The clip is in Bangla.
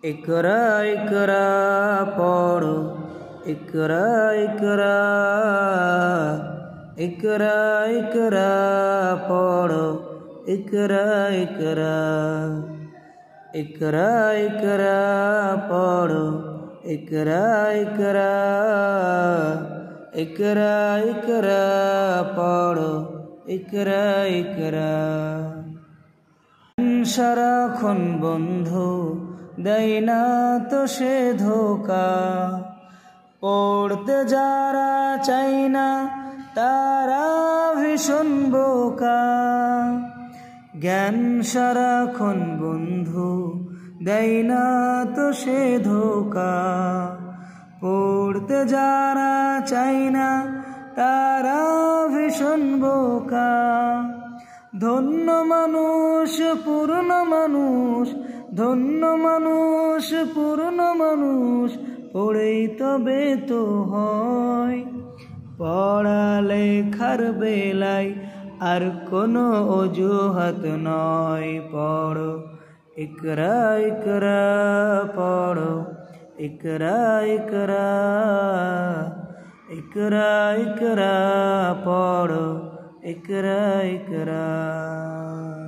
इकरा इकरा पढ़ो इकरा इकरा इकरा इकरा पढ़ो इकरा इकरा इकरा इकरा पढ़ो इकरा इकरा इकरा इकरा पढ़ो इकरा इकरा সারাক্ষণ বন্ধু দেয় না তো সে ধোকা পড়তে যারা চাই না তারা ভীষণ বোকা জ্ঞান সারাক্ষণ বন্ধু দেয় না তো সে ধোকা পড়তে যারা চাই না তারা ভীষণ বোকা ধন্য মানুষ পূর্ণ মানুষ ধন্য মানুষ পূর্ণ মানুষ পড়েই তবে তো হয় পড়ালেখার বেলায় আর কোনো অজুহাত নয় পড়ো ইকরা ইকরা পড়ো ইকরা ইকরা ইকরা ইকরা পড়ো इकरा इकरा।